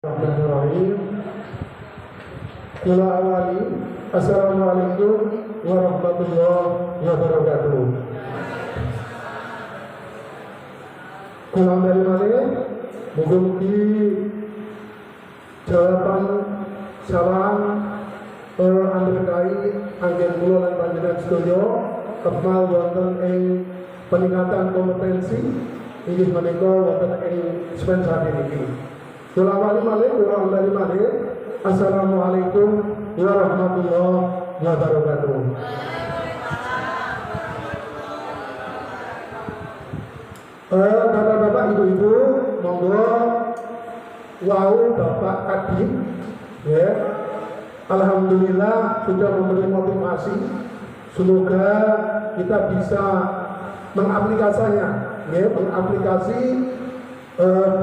Bismillahirrahmanirrahim. Kula awali. Assalamualaikum warahmatullahi wabarakatuh. Kula dari mana? Mugi-mugi jawaban salam andhekai anggen kula lan panjenengan sedaya kemal wonten ing peningkatan kompetensi inggih menika wonten ing Spensa niki. Kula awali malih, kula dari malih. Assalamualaikum warahmatullahi wabarakatuh. Bapak-bapak, ibu-ibu, monggo wau Bapak Kadin, ya. Alhamdulillah sudah memberi motivasi. Semoga kita bisa mengaplikasinya, ya, mengaplikasi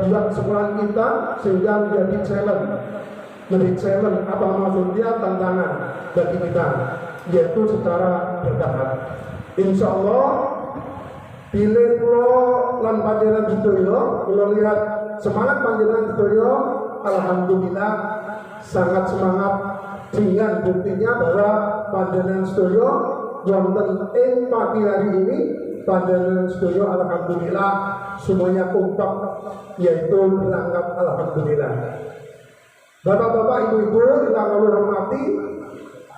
buat sekolah kita sehingga menjadi challenge apa maksudnya tantangan bagi kita, yaitu secara bertahap. Insya Allah bila pulau lan panjenengan sedaya, kula lihat semangat panjenengan sedaya, alhamdulillah sangat semangat dengan buktinya bahwa panjenengan sedaya wonten ing pagi hari ini panjenengan sedaya alhamdulillah semuanya kompak, yaitu berangkat alhamdulillah. Bapak-bapak, ibu-ibu yang kami hormati,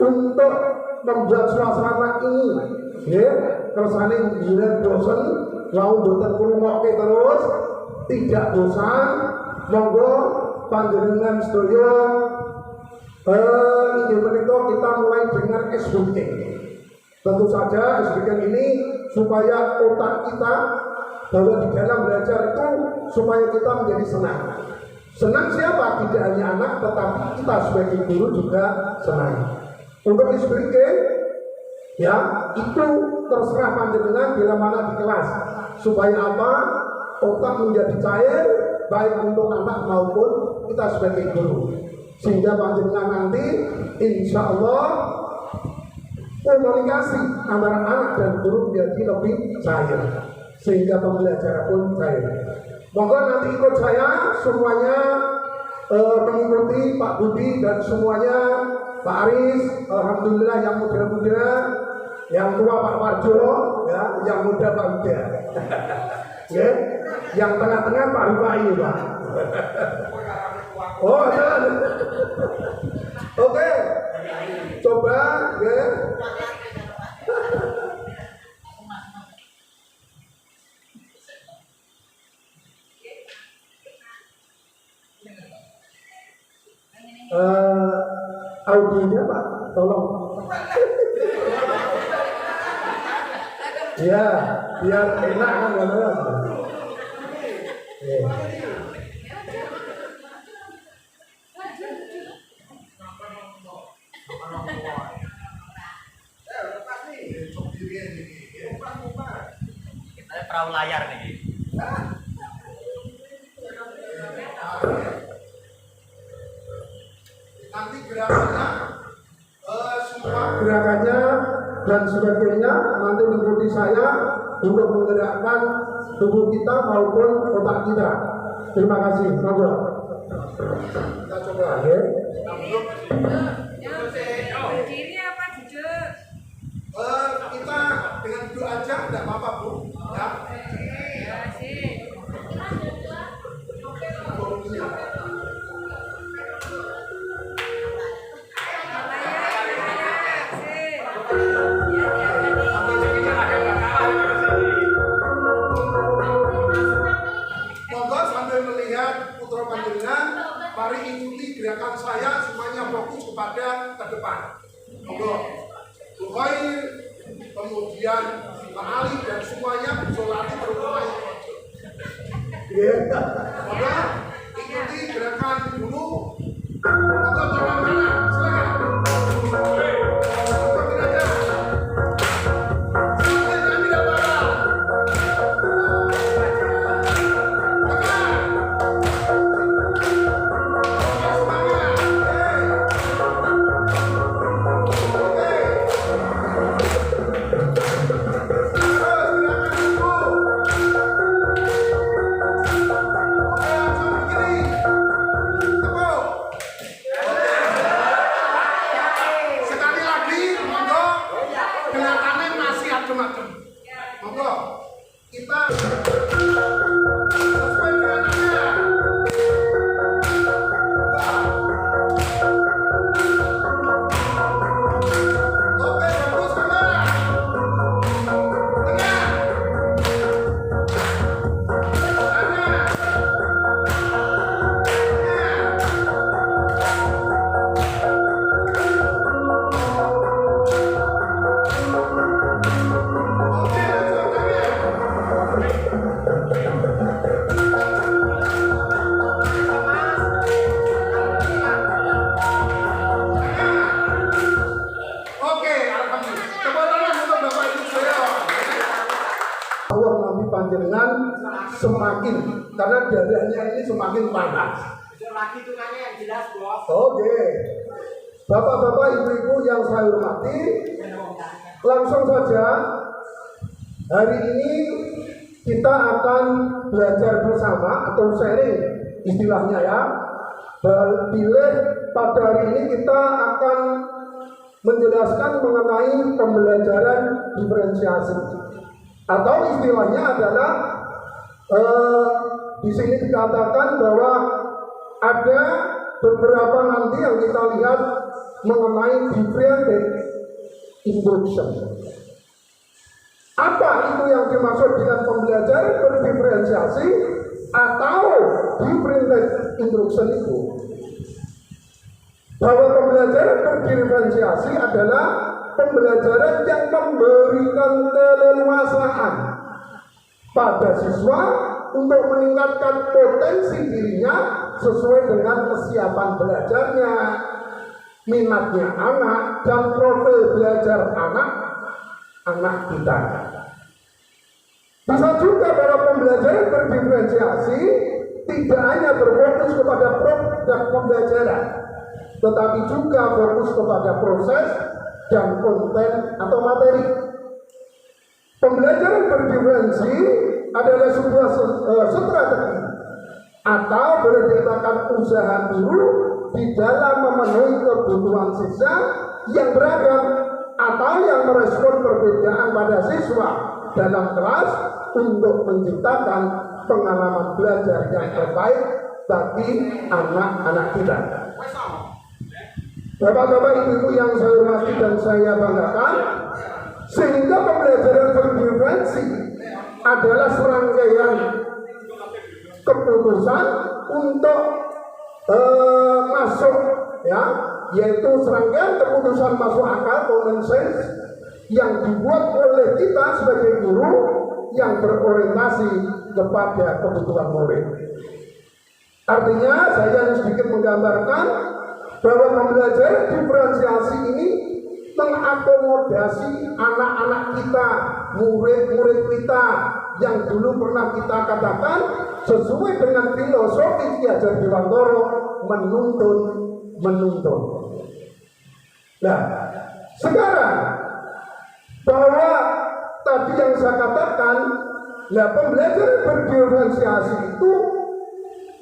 untuk membuat suasana ini, ya, kersane biar bosan, mau boten kurungoke terus, tidak bosan, monggo panjenengan sedaya ini menika kita mulai dengan SBK. Tentu saja SBK ini supaya otak kita bahwa di dalam belajar itu supaya kita menjadi senang. Senang siapa? Tidak hanya anak, tetapi kita sebagai guru juga senang. Untuk SBK, ya, itu terserah panjenengan bila mana di kelas. Supaya apa? Otak menjadi cair, baik untuk anak maupun kita sebagai guru. Sehingga panjenengan nanti, insya Allah komunikasi antara anak dan guru menjadi lebih cair, sehingga pembelajaran pun cair. Monggo nanti ikut saya semuanya mengikuti Pak Budi dan semuanya, Pak Aris, alhamdulillah yang muda-muda, yang tua Pak Warjo, ya, yang muda Pak Uda, ya, yang tengah-tengah Pak Rupai, Pak. Oh, ya. Oke, coba, ya. Audionya Pak, tolong. Ya, biar enak kan teman-teman. Ada perahu layar nih. Nanti gerakannya, semua gerakannya dan sebagainya nanti mengikuti saya untuk menggerakkan tubuh kita maupun otak kita. Terima kasih. Monggo. Kita coba, ya. Berdiri apa duduk? Kita dengan duduk aja, tidak apa-apa, Bu. Ya. Mari ikuti gerakan saya, semuanya fokus kepada ke depan. Monggo. Bukhari, kemudian Pak Ali dan semuanya bersolati berumah. Ya. Monggo ikuti gerakan dulu. Atau coba mana? Silakan. dengan semakin, karena dadanya ini semakin panas. Lagi tunanya yang jelas, bos. Oke, bapak-bapak, ibu-ibu yang saya hormati, langsung saja hari ini kita akan belajar bersama atau sharing istilahnya ya. Bila pada hari ini kita akan menjelaskan mengenai pembelajaran diferensiasi atau istilahnya adalah di sini dikatakan bahwa ada beberapa nanti yang kita lihat mengenai differentiated instruction. Apa itu yang dimaksud dengan pembelajaran berdiferensiasi atau differentiated instruction itu? Bahwa pembelajaran berdiferensiasi adalah pembelajaran yang memberikan keleluasaan pada siswa untuk meningkatkan potensi dirinya sesuai dengan kesiapan belajarnya, minatnya anak, dan profil belajar anak kita. Bisa juga bahwa pembelajaran berdiferensiasi tidak hanya berfokus kepada produk pembelajaran, tetapi juga fokus kepada proses dan konten atau materi. Pembelajaran berdiferensi adalah sebuah strategi atau boleh dikatakan usaha guru di dalam memenuhi kebutuhan siswa yang beragam atau yang merespon perbedaan pada siswa dalam kelas untuk menciptakan pengalaman belajar yang terbaik bagi anak-anak kita. Bapak-bapak, ibu-ibu yang saya hormati dan saya banggakan, sehingga pembelajaran berdiferensi adalah serangkaian keputusan untuk masuk, ya, yaitu serangkaian keputusan masuk akal common sense yang dibuat oleh kita sebagai guru yang berorientasi kepada kebutuhan murid. Artinya saya hanya sedikit menggambarkan bahwa pembelajaran diferensiasi ini mengakomodasi anak-anak kita, murid-murid kita yang dulu pernah kita katakan sesuai dengan filosofi Ki Hajar Dewantara menuntun. Nah, sekarang bahwa tadi yang saya katakan, nah pembelajaran berdiferensiasi itu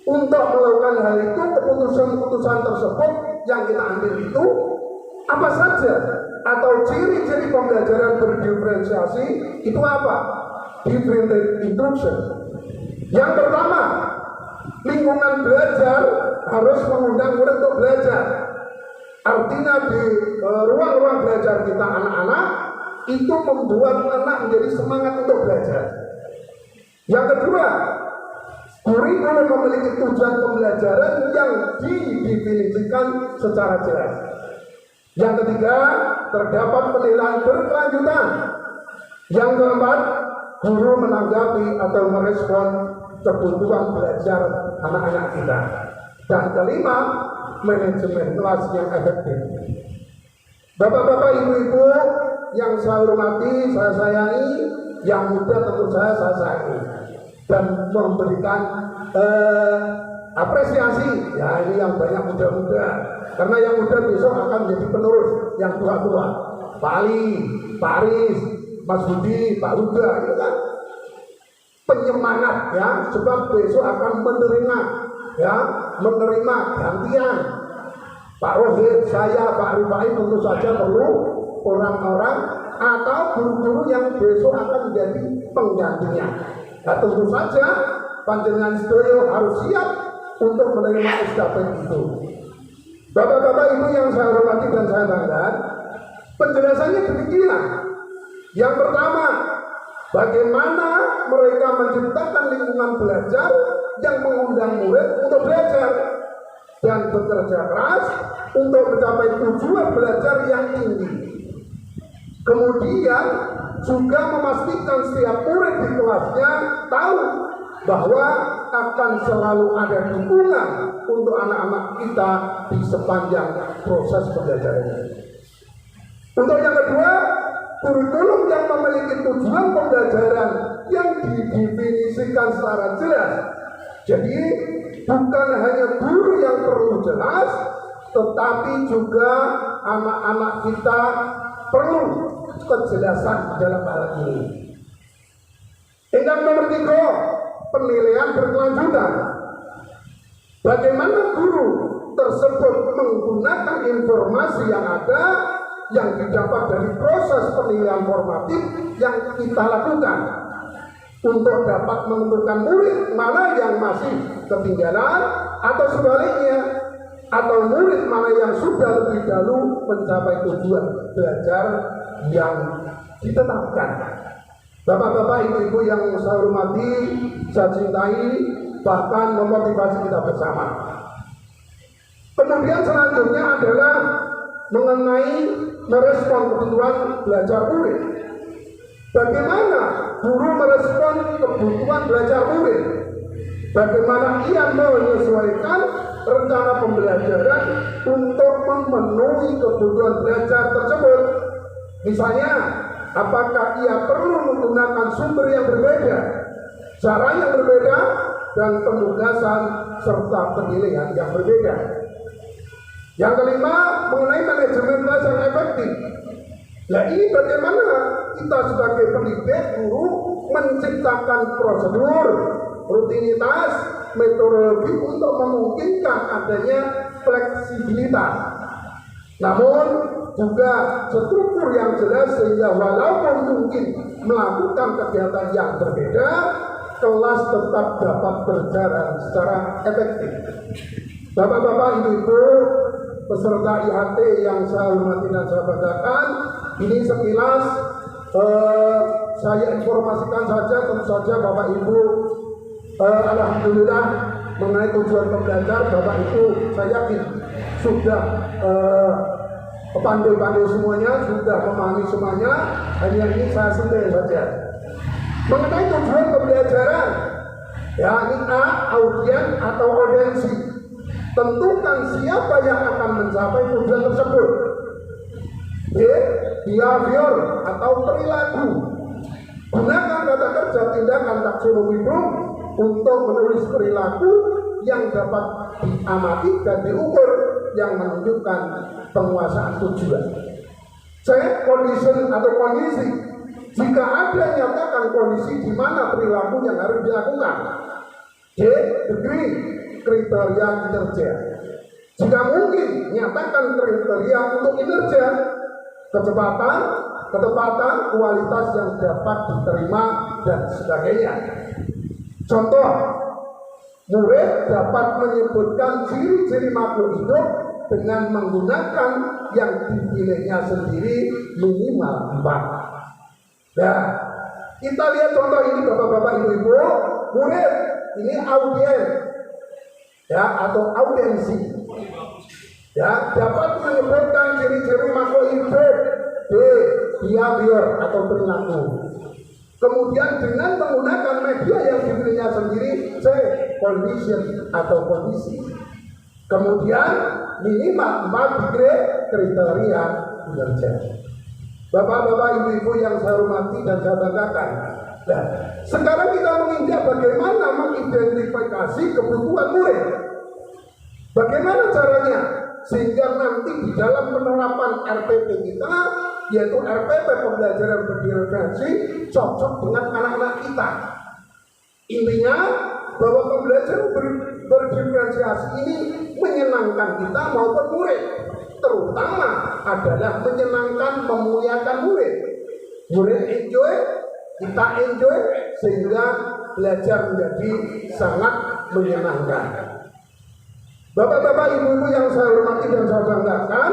untuk melakukan hal itu, keputusan-keputusan tersebut yang kita ambil itu apa saja, atau ciri-ciri pembelajaran berdiferensiasi itu apa? Differentiated instruction. Yang pertama, lingkungan belajar harus mengundang murid untuk belajar. Artinya di ruang-ruang belajar kita anak-anak itu membuat anak menjadi semangat untuk belajar. Yang kedua, kurikulum memiliki tujuan pembelajaran yang didefinisikan secara jelas. Yang ketiga, terdapat penilaian berkelanjutan. Yang keempat, guru menanggapi atau merespon kebutuhan belajar anak-anak kita. Dan kelima, manajemen kelas yang efektif. Bapak-bapak, ibu-ibu yang saya hormati, saya sayangi, yang muda tentu saya sayangi, dan memberikan apresiasi. Ya, ini yang banyak muda-muda, karena yang muda besok akan menjadi penerus yang tua-tua. Pak Ali, Pak Aris, Mas Budi, Pak Huda, itu kan penyemangat ya, sebab besok akan menerima gantian. Pak Rohit, saya, Pak Rifai tentu saja perlu orang-orang atau guru-guru yang besok akan menjadi penggantinya. Nah, tentu saja panjenengan sedaya harus siap untuk menerima estafet itu. Bapak-bapak, ibu yang saya hormati dan saya banggakan, penjelasannya demikian. Yang pertama, bagaimana mereka menciptakan lingkungan belajar yang mengundang murid untuk belajar dan bekerja keras untuk mencapai tujuan belajar yang tinggi. Kemudian juga memastikan setiap murid di kelasnya tahu bahwa akan selalu ada dukungan untuk anak-anak kita di sepanjang proses pembelajaran. Untuk yang kedua, kurikulum yang memiliki tujuan pembelajaran yang didefinisikan secara jelas. Jadi bukan hanya guru yang perlu jelas, tetapi juga anak-anak kita perlu kejelasan dalam hal ini. Tingkat nomor 3, penilaian berkelanjutan. Bagaimana guru tersebut menggunakan informasi yang ada, yang didapat dari proses penilaian formatif yang kita lakukan untuk dapat menentukan murid mana yang masih ketinggalan atau sebaliknya, atau murid mana yang sudah lebih dahulu mencapai tujuan belajar yang ditetapkan. Bapak-bapak, ibu-ibu yang saya hormati, saya cintai, bahkan memotivasi kita bersama. Kemudian selanjutnya adalah mengenai merespon kebutuhan belajar murid. Bagaimana guru merespon kebutuhan belajar murid? Bagaimana ia menyesuaikan rencana pembelajaran untuk memenuhi kebutuhan belajar tersebut? Misalnya, apakah ia perlu menggunakan sumber yang berbeda, cara yang berbeda, dan penugasan serta penilaian yang berbeda. Yang kelima, mengenai manajemen kelas yang efektif. Nah, ini bagaimana kita sebagai pendidik guru menciptakan prosedur, rutinitas, metodologi untuk memungkinkan adanya fleksibilitas. Namun juga struktur yang jelas sehingga walaupun mungkin melakukan kegiatan yang berbeda, kelas tetap dapat berjalan secara efektif. Bapak-bapak, ibu-ibu, peserta IHT yang saya hormati dan saya banggakan, ini sekilas saya informasikan saja, tentu saja Bapak Ibu, alhamdulillah mengenai tujuan pembelajar, Bapak Ibu saya yakin sudah pandai-pandai semuanya, sudah memahami semuanya. Hanya ini saya sentil saja. Mengenai tujuan pembelajaran, ya ini A, audien atau audiensi. Tentukan siapa yang akan mencapai tujuan tersebut. B, behavior atau perilaku. Gunakan kata kerja tindakan taksonomi Bloom untuk menulis perilaku yang dapat diamati dan diukur yang menunjukkan penguasaan tujuan. C, condition atau kondisi. Jika ada nyatakan kondisi di mana perilaku yang harus dilakukan. D, degree, kriteria kinerja. Jika mungkin nyatakan kriteria untuk kinerja, kecepatan, ketepatan, kualitas yang dapat diterima dan sebagainya. Contoh, murid dapat menyebutkan ciri-ciri makhluk hidup dengan menggunakan yang dipilihnya sendiri minimal 4. Nah, kita lihat contoh ini bapak-bapak, ibu-ibu. Murid ini audien, ya, atau audiensi, ya, dapat menyebutkan ciri-ciri makhluk hidup. B, behavior atau perilaku. Kemudian dengan menggunakan media yang dipilihnya sendiri. C, condition atau kondisi. Kemudian minimal 4 degree kriteria kinerja. Bapak-bapak, ibu-ibu yang saya hormati dan saya banggakan. Nah, sekarang kita menginjak bagaimana mengidentifikasi kebutuhan murid. Bagaimana caranya? Sehingga nanti di dalam penerapan RPP kita, yaitu RPP pembelajaran berdiferensiasi, cocok dengan anak-anak kita. Intinya bahwa pembelajaran berdiferensiasi ini menyenangkan kita maupun murid. Terutama adalah menyenangkan, memuliakan murid. Murid enjoy, kita enjoy, sehingga belajar menjadi sangat menyenangkan. Bapak-bapak, ibu-ibu yang saya hormati dan saya banggakan,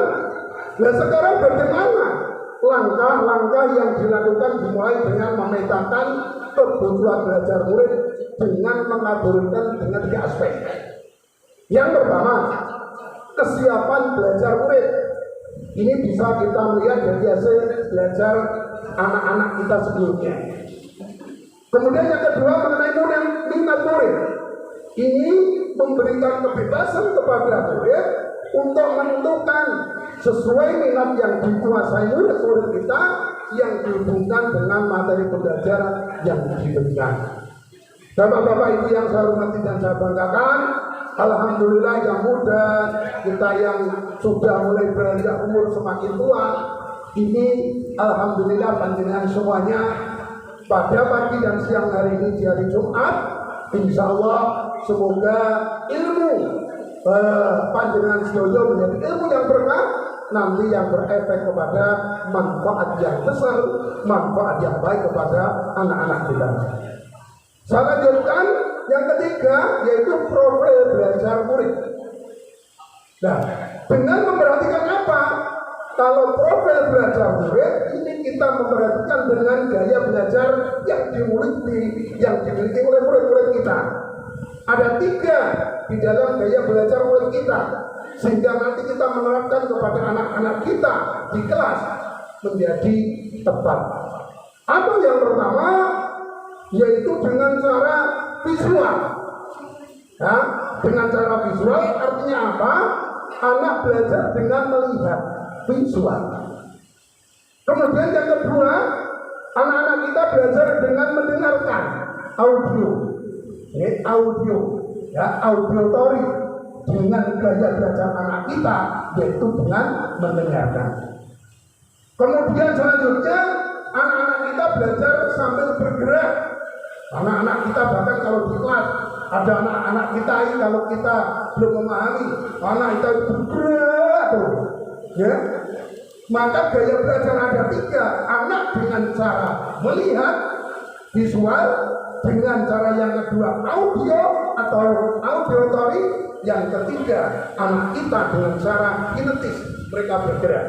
nah sekarang bagaimana langkah-langkah yang dilakukan dimulai dengan memetakan kebutuhan belajar murid dengan mengaturkan dengan 3 aspek. Yang pertama, kesiapan belajar murid. Ini bisa kita melihat dari hasil belajar anak-anak kita sebelumnya. Kemudian yang kedua mengenai minat murid. Ini memberikan kebebasan kepada murid untuk menentukan sesuai minat yang dikuasai murid-murid kita yang dihubungkan dengan materi pembelajaran yang diberikan. Bapak-bapak Ibu yang saya hormati dan saya banggakan, alhamdulillah yang muda, kita yang sudah mulai beranjak umur semakin tua, ini alhamdulillah panjenengan semuanya pada pagi dan siang hari ini di hari Jumat, insya Allah semoga ilmu panjenengan sedoyo menjadi ilmu yang berkah, nanti yang berefek kepada manfaat yang besar, manfaat yang baik kepada anak-anak kita. Saya lanjutkan yang ketiga, yaitu profil belajar murid. Nah, dengan memperhatikan apa? Kalau profil belajar murid ini kita memperhatikan dengan gaya belajar yang dimiliki oleh murid-murid kita. Ada 3 di dalam gaya belajar murid kita, sehingga nanti kita menerapkan kepada anak-anak kita di kelas menjadi tepat. Apa yang pertama? Yaitu dengan cara visual. Ya, dengan cara visual artinya apa? Anak belajar dengan melihat visual. Kemudian yang kedua, anak-anak kita belajar dengan mendengarkan audio. Ini audio, ya, auditory. Dengan gaya belajar anak kita yaitu dengan mendengarkan. Kemudian selanjutnya anak-anak kita belajar sambil bergerak. Anak-anak kita bahkan kalau di kelas ada anak-anak kita ini kalau kita belum memahami, anak kita bergerak tuh, ya. Maka gaya belajar ada 3, anak dengan cara melihat visual, dengan cara yang kedua audio atau auditory, yang ketiga anak kita dengan cara kinetis, mereka bergerak.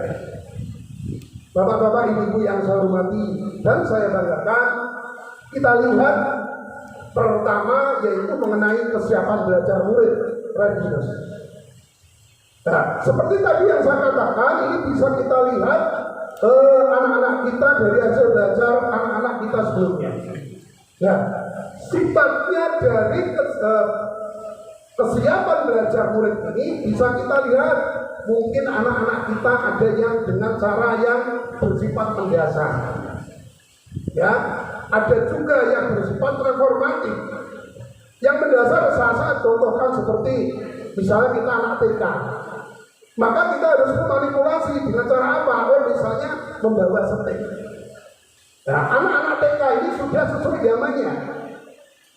Bapak-bapak, ibu-ibu yang saya hormati dan saya banggakan, kita lihat pertama yaitu mengenai kesiapan belajar murid, readiness. Nah, seperti tadi yang saya katakan, ini bisa kita lihat anak-anak kita dari hasil belajar anak-anak kita sebelumnya. Nah, sifatnya dari kesiapan belajar murid ini bisa kita lihat. Mungkin anak-anak kita ada yang dengan cara yang bersifat mendasar, ya, ada juga yang bersifat reformatif. Yang mendasar saya contohkan seperti misalnya kita anak TK, maka kita harus memanipulasi dengan cara apa? Oh, misalnya membawa setik. Nah, anak-anak TK ini sudah sesuai zamannya.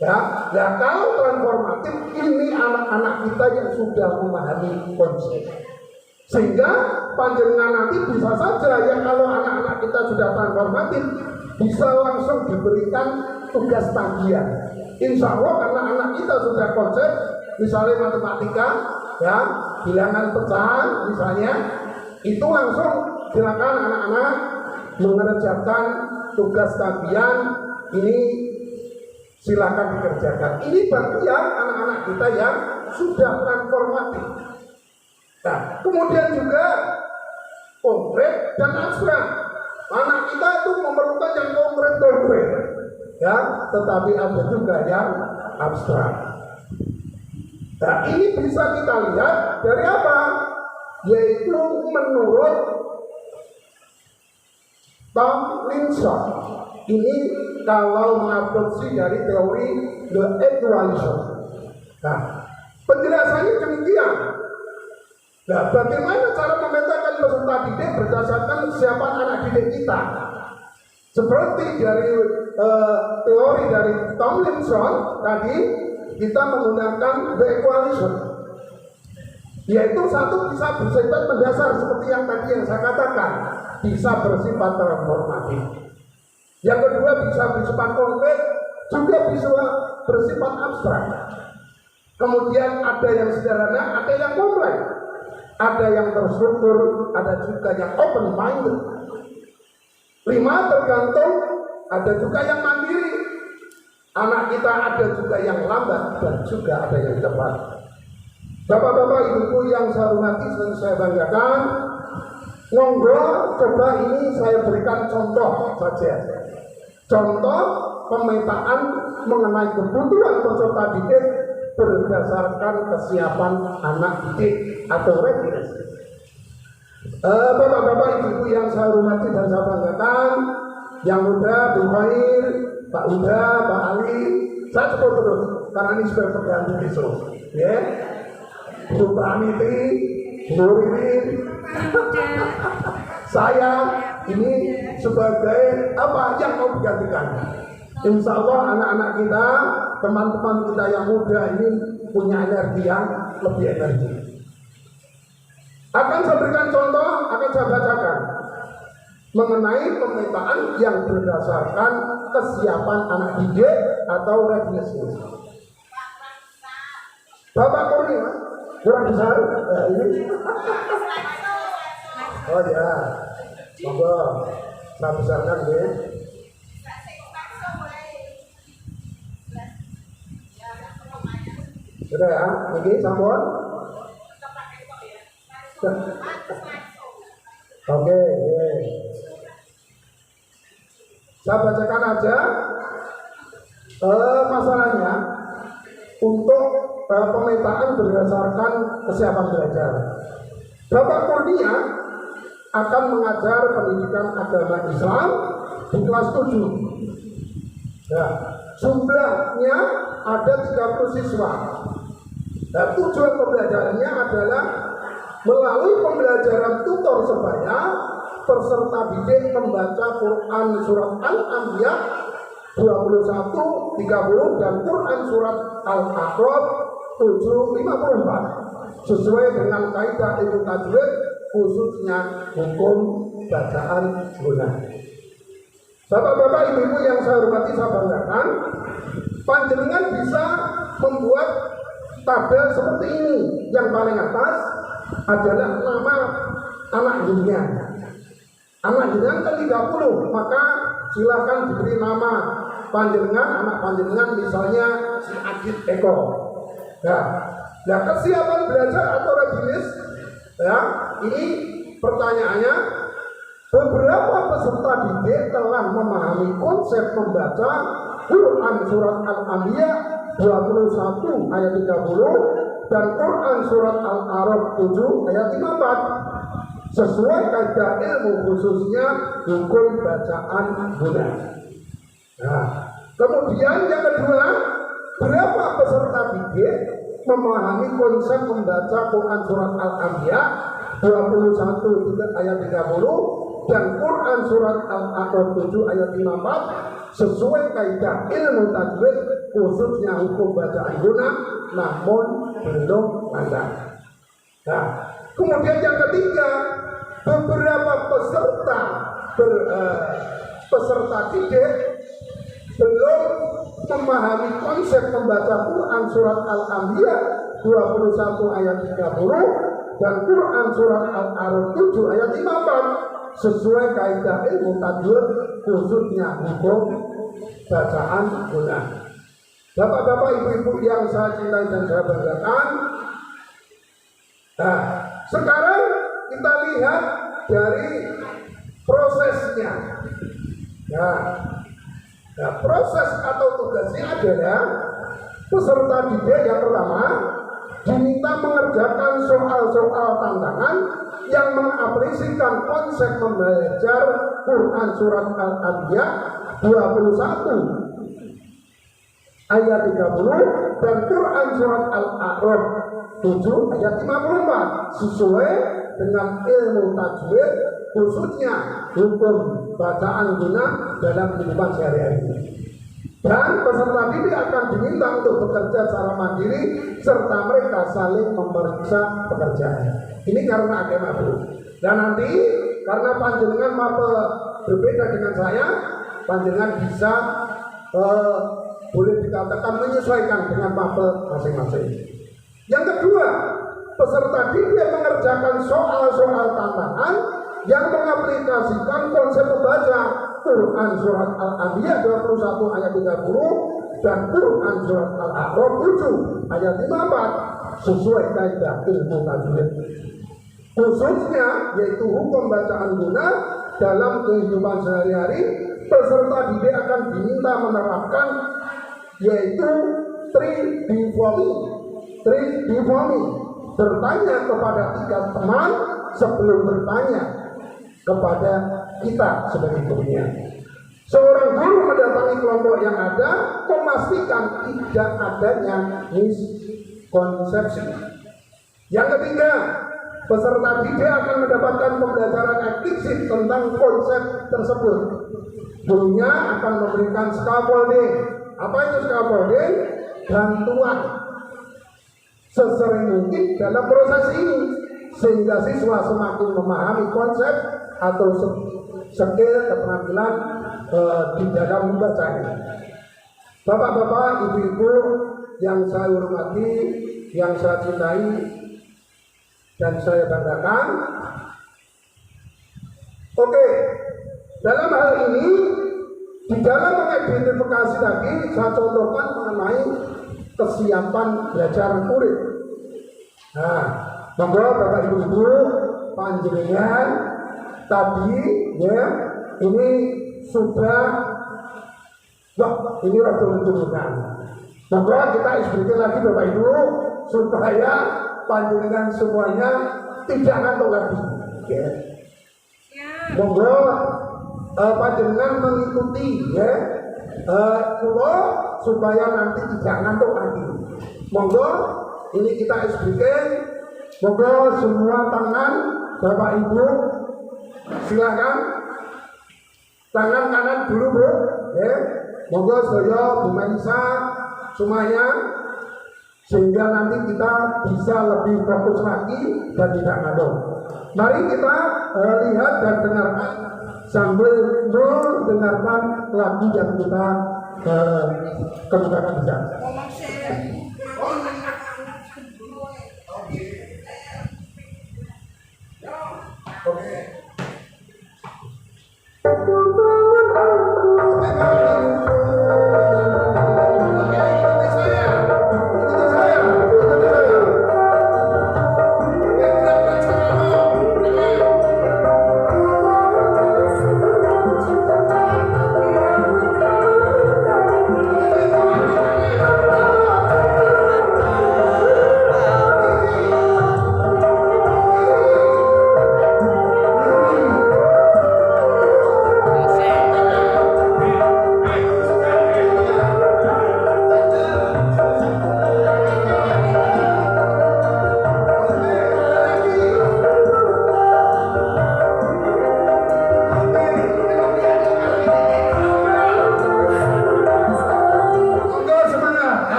Ya, nah kalau transformatif ini anak-anak kita yang sudah memahami konsep. Sehingga panjenengan nanti bisa saja ya kalau anak-anak kita sudah transformatif bisa langsung diberikan tugas tagihan. Insya Allah karena anak kita sudah konsep, misalnya matematika, ya, bilangan pecahan misalnya, itu langsung silakan anak-anak mengerjakan tugas tagihan ini, silakan dikerjakan. Ini bagian anak-anak kita yang sudah transformatif. Nah, kemudian juga konkret dan abstrak. Anak kita itu memerlukan yang konkret, ya, tetapi ada juga yang abstrak. Nah, ini bisa kita lihat dari apa? Yaitu menurut Tomlinson. Ini kalau mengadopsi dari teori the equalization. Nah, penjelasannya demikian. Nah, bagaimana cara memetakan peserta didik berdasarkan kesiapan anak didik kita? Seperti dari teori dari Tomlinson tadi, kita menggunakan the equalization, yaitu satu bisa bersifat mendasar seperti yang tadi yang saya katakan, bisa bersifat transformatif. Yang kedua bisa bersifat konkret, juga bisa bersifat abstrak. Kemudian ada yang sederhana, ada yang kompleks. Ada yang terstruktur, ada juga yang open minded. 5 tergantung, ada juga yang mandiri. Anak kita ada juga yang lambat dan juga ada yang cepat. Bapak-bapak, ibu-ibu yang saya hormati dan saya banggakan, monggo coba ini saya berikan contoh saja. Contoh pemetaan mengenai kebutuhan peserta didik berdasarkan kesiapan anak didik atau readiness. Bapak-bapak, ibu-ibu yang saya hormati dan saya banggakan, yang muda, Bu Khair, Pak Uda, Pak Ali, saya sebut terus karena ini sudah berganti besok, ya. Bu Praniti, Bu Ririn, saya ini sebagai apa yang mau digantikan. Insya Allah anak-anak kita, teman-teman kita yang muda ini punya energi yang lebih energi. Akan saya berikan contoh, akan saya bacakan mengenai pemetaan yang berdasarkan kesiapan anak didik atau readiness. Bapak Kurnia, kurang besar ini. Oh ya, monggo saya besarkan ya. Sudah ya, ini sambung. Oke, saya bacakan aja masalahnya untuk pemetaan berdasarkan kesiapan belajar. Bapak Kurnia akan mengajar pendidikan agama Islam di kelas 7. Nah, jumlahnya ada 30 siswa. Dan tujuan pembelajarannya adalah melalui pembelajaran tutor sebaya, peserta didik membaca Quran surat Al-Anbiya 21, 30 dan Quran surat Al-A'raf 7, 54 sesuai dengan kaidah ilmu tajwid, khususnya hukum bacaan guna. Bapak-bapak, ibu-ibu yang saya hormati, saya banggakan, panjenengan bisa membuat tabel seperti ini. Yang paling atas adalah nama anak jenengan. Anak jenengan kan 30, maka silakan diberi nama panjenengan, anak panjenengan misalnya si Adit Eko. Nah, kesiapan belajar atau readiness, ya, ini pertanyaannya, beberapa peserta didik telah memahami konsep membaca Quran surat Al-Anbiya 21 ayat 30 dan Quran surat Al-A'raf 7 ayat 54 sesuai kaidah ilmu, khususnya hukum bacaan guna. Nah, kemudian yang kedua, berapa peserta didik memahami konsep membaca Quran surat Al-Anbiya 21 ayat 30 dan Quran surat Al-A'raf 7 ayat 54 sesuai kaidah ilmu tajwid, khususnya hukum bacaan guna, namun belum ada. Nah, kemudian yang ketiga, beberapa peserta didik belum memahami konsep membaca Quran surat Al-Anbiya 21 ayat 30 dan Quran surat Al-A'raf 7 ayat 54 sesuai kaidah ilmu tajwid, khususnya hukum bacaan guna. Bapak-bapak, ibu-ibu yang saya cintai dan saya banggakan, nah, sekarang kita lihat dari prosesnya. Nah, proses atau tugasnya adalah peserta didik yang pertama diminta mengerjakan soal-soal tantangan yang mengaplikasikan konsep membelajar Quran surat Al-Anbiya 21 ayat 30 dan Quran surat Al-A'raf 7 ayat 54 sesuai dengan ilmu tajwid, khususnya hukum bacaan guna dalam kehidupan sehari-hari. Dan peserta didik akan diminta untuk bekerja secara mandiri serta mereka saling memeriksa pekerjaan. Ini karena agama Bu. Dan nanti karena panjenengan mapel berbeda dengan saya, panjenengan bisa boleh dikatakan menyesuaikan dengan mapel masing-masing. Yang kedua, peserta didik mengerjakan soal-soal tantangan yang mengaplikasikan konsep membaca Quran surat Al-Anbiya 21 ayat 30 dan Quran surat Al-A'raf 7 ayat 54 sesuai kaidah ilmu tajwid, khususnya yaitu hukum bacaan guna dalam kehidupan sehari-hari. Peserta didik akan diminta menerapkan yaitu tridivomi, bertanya kepada 3 teman sebelum bertanya kepada kita sebagai gurunya. Seorang guru mendatangi kelompok yang ada, memastikan tidak adanya miskonsepsi. Yang ketiga, peserta didik akan mendapatkan pembelajaran eksplisit tentang konsep tersebut. Gurunya akan memberikan scaffolding. Apa itu scaffolding? Bantuan sesering mungkin dalam proses ini, sehingga siswa semakin memahami konsep atau skill keterampilan di dalam membacanya. Bapak-bapak, ibu-ibu yang saya hormati, yang saya cintai dan saya banggakan. Oke, dalam hal ini di dalam mengidentifikasi tadi saya contohkan mengenai kesiapan belajar murid. Nah, monggo Bapak Ibu panjenengan tadi ya ini sudah ini rada menurunkan. Monggo kita explikan lagi Bapak Ibu supaya panjenengan semuanya tidak ngantuk lagi. Ya. Monggo panjenengan mengikuti ya supaya nanti tidak ngantuk lagi. Monggo ini kita explikan. Monggo semua tangan Bapak Ibu silakan. Tangan kanan dulu Bu ya. Monggo saya Bu Manisa semuanya, sehingga nanti kita bisa lebih fokus lagi dan tidak ngantuk. Mari kita lihat dan dengarkan sambil mendengarkan lagu yang kita kemukakan bisa. Oke.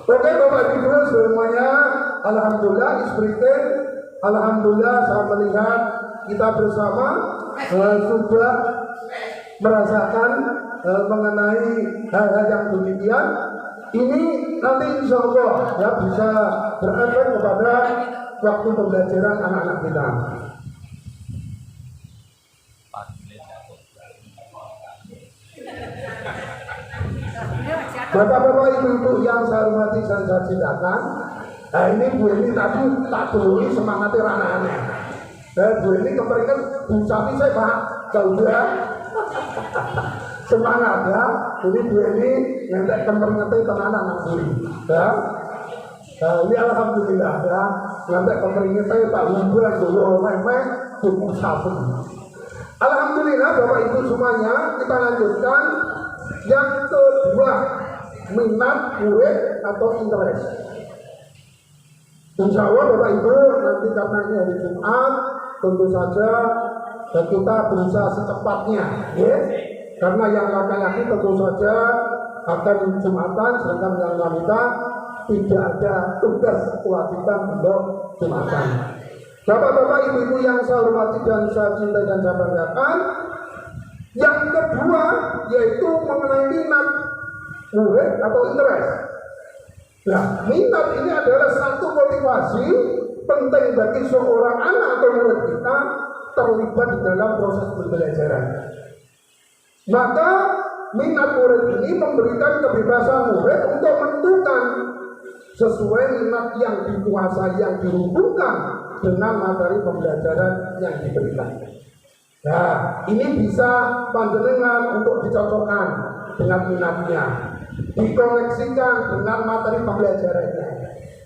Oke Bapak Ibu semuanya, alhamdulillah ispritin, alhamdulillah saya melihat kita bersama sudah merasakan mengenai hal-hal yang demikian. Ini nanti insya Allah ya bisa berefek kepada waktu pembelajaran anak-anak kita. Bapak-bapak, ibu-ibu yang saya hormati dan saya cintakan, nah ini Bu ini tadi tak dulu semangatnya anak-anak. Bu ini keperingan Bu Sapi saya Pak, sudah semangat ya. Ini Bu ini ngentek keperingatnya tenanan Bu ya. Ini alhamdulillah ya, ngentek keperingatnya tak hubungan dulu oleh Bu Sapi. Alhamdulillah Bapak Ibu semuanya, kita lanjutkan yang kedua, minat murid atau interest. Insya Allah Bapak Ibu nanti karena ini hari Jumat, tentu saja kita berusaha secepatnya ya. Karena yang laki-laki tentu saja akan Jumatan, sedangkan yang wanita tidak ada tugas kewajiban untuk Jumatan. Bapak-bapak, ibu-ibu yang saya hormati dan saya cintai dan saya banggakan, yang kedua yaitu mengenai minat murid atau interest. Nah, minat ini adalah satu motivasi penting bagi seorang anak atau murid kita terlibat di dalam proses pembelajaran. Maka minat murid ini memberikan kebebasan murid untuk menentukan sesuai minat yang dikuasai, yang dihubungkan dengan materi pembelajaran yang diberikan. Nah, ini bisa panjenengan untuk dicocokkan dengan minatnya, dikoneksikan dengan materi pembelajarannya.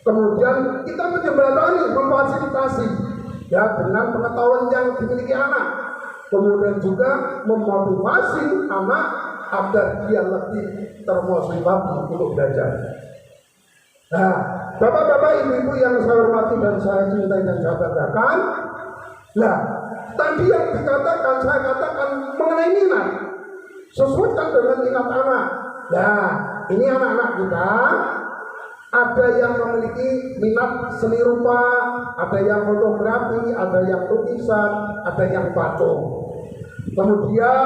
Kemudian kita menjembatani, memfasilitasi ya dengan pengetahuan yang dimiliki anak. Kemudian juga memotivasi anak agar dia lebih termotivasi untuk belajar. Nah, bapak-bapak, ibu-ibu yang saya hormati dan saya cintai dan saya banggakan, nah, tadi yang dikatakan, saya katakan mengenai minat, sesuaikan dengan minat anak. Nah, ini anak-anak kita, ada yang memiliki minat seni rupa, ada yang fotografi, ada yang lukisan, ada yang patung. Kemudian